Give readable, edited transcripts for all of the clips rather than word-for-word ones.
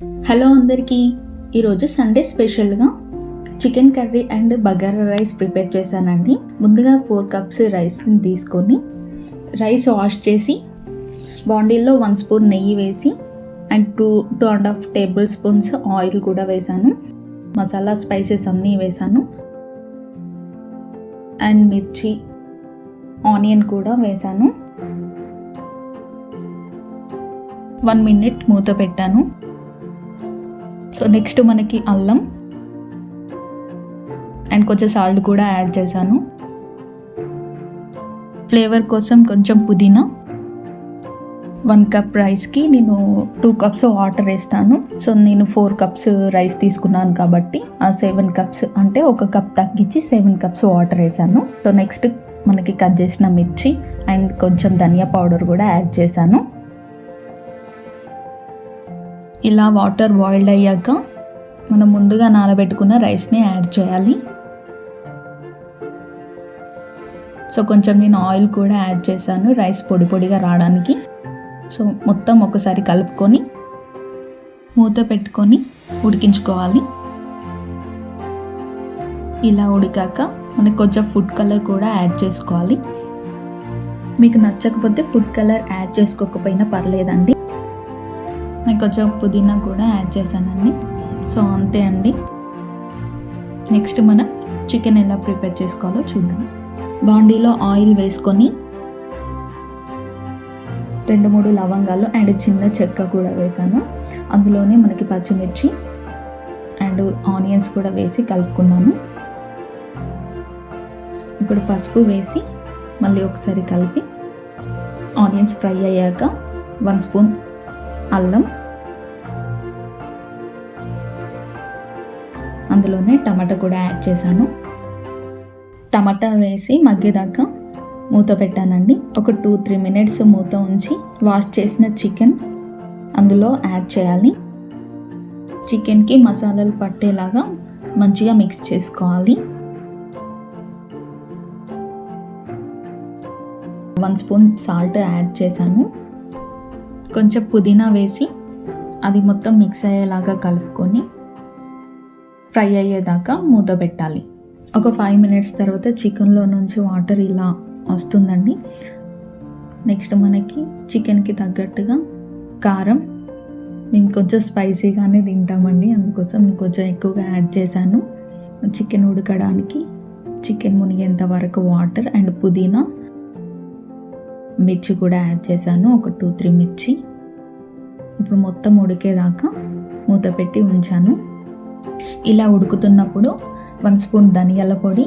Hello అందరికీ, ఈరోజు Sunday స్పెషల్గా chicken curry and bagara rice prepare చేశానండి. ముందుగా 4 కప్స్ రైస్ని తీసుకొని రైస్ వాష్ చేసి బాండీలో 1 స్పూన్ నెయ్యి వేసి అండ్ 2.5 టేబుల్ స్పూన్స్ ఆయిల్ కూడా వేసాను. మసాలా స్పైసెస్ అన్నీ వేసాను అండ్ మిర్చి ఆనియన్ కూడా వేసాను. 1 మినిట్ మూత పెట్టాను. సో నెక్స్ట్ మనకి అల్లం అండ్ కొంచెం సాల్ట్ కూడా యాడ్ చేశాను. ఫ్లేవర్ కోసం కొంచెం పుదీనా. 1 కప్ రైస్కి నేను 2 కప్స్ వాటర్ వేస్తాను. సో నేను 4 కప్స్ రైస్ తీసుకున్నాను కాబట్టి ఆ 7 కప్స్ అంటే 1 కప్ తగ్గించి 7 కప్స్ వాటర్ వేసాను. సో నెక్స్ట్ మనకి కట్ చేసిన మిర్చి అండ్ కొంచెం ధనియా పౌడర్ కూడా యాడ్ చేశాను. ఇలా వాటర్ బాయిల్డ్ అయ్యాక మనం ముందుగా నానబెట్టుకున్న రైస్ని యాడ్ చేయాలి. సో కొంచెం నేను ఆయిల్ కూడా యాడ్ చేశాను రైస్ పొడి పొడిగా రావడానికి. సో మొత్తం ఒకసారి కలుపుకొని మూత పెట్టుకొని ఉడికించుకోవాలి. ఇలా ఉడికాక మనకి కొంచెం ఫుడ్ కలర్ కూడా యాడ్ చేసుకోవాలి. మీకు నచ్చకపోతే ఫుడ్ కలర్ యాడ్ చేసుకోకపోయినా పర్లేదండి. నేను కొంచెం పుదీనా కూడా యాడ్ చేశానండి. సో అంతే అండి. నెక్స్ట్ మనం చికెన్ ఎలా ప్రిపేర్ చేసుకోవాలో చూద్దాం. బాండీలో ఆయిల్ వేసుకొని 2-3 లవంగాలు అండ్ చిన్న చెక్క కూడా వేసాను. అందులోనే మనకి పచ్చిమిర్చి అండ్ ఆనియన్స్ కూడా వేసి కలుపుకున్నాను. ఇప్పుడు పసుపు వేసి మళ్ళీ ఒకసారి కలిపి ఆనియన్స్ ఫ్రై అయ్యాక 1 స్పూన్ అల్లం, అందులోనే టమాటా కూడా యాడ్ చేశాను. టమాటా వేసి మగ్గేదాకా మూత పెట్టానండి. ఒక 2-3 మినిట్స్ మూత ఉంచి వాష్ చేసిన చికెన్ అందులో యాడ్ చేయాలి. చికెన్కి మసాలాలు పట్టేలాగా మంచిగా మిక్స్ చేసుకోవాలి. 1 స్పూన్ సాల్ట్ యాడ్ చేశాను. కొంచెం పుదీనా వేసి అది మొత్తం మిక్స్ అయ్యేలాగా కలుపుకొని ఫ్రై అయ్యేదాకా మూత పెట్టాలి. ఒక 5 మినిట్స్ తర్వాత చికెన్లో నుంచి వాటర్ ఇలా వస్తుందండి. నెక్స్ట్ మనకి చికెన్కి తగ్గట్టుగా కారం, మేము కొంచెం స్పైసీగానే తింటామండి, అందుకోసం నేను కొంచెం ఎక్కువగా యాడ్ చేశాను. చికెన్ ఉడకడానికి చికెన్ మునిగేంత వరకు వాటర్ అండ్ పుదీనా, మిర్చి కూడా యాడ్ చేశాను, ఒక 2-3 మిర్చి. ఇప్పుడు మొత్తం ఉడికేదాకా మూత పెట్టి ఉంచాను. ఇలా ఉడుకుతున్నప్పుడు 1 స్పూన్ ధనియాల పొడి,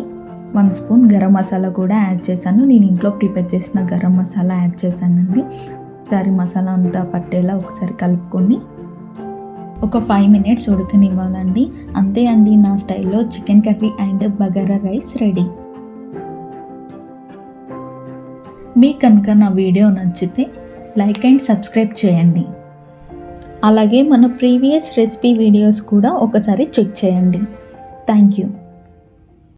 1 స్పూన్ గరం మసాలా కూడా యాడ్ చేశాను. నేను ఇంట్లో ప్రిపేర్ చేసిన గరం మసాలా యాడ్ చేశానండి. ఒకసారి మసాలా అంతా పట్టేలా ఒకసారి కలుపుకొని ఒక 5 మినిట్స్ ఉడకనివ్వాలండి. అంతే అండి, నా స్టైల్లో chicken curry and bagara rice ready. మీకు కనుక నా వీడియో నచ్చితే లైక్ అండ్ సబ్స్క్రైబ్ చేయండి. అలాగే మన ప్రీవియస్ రెసిపీ వీడియోస్ కూడా ఒకసారి చెక్ చేయండి. Thank you.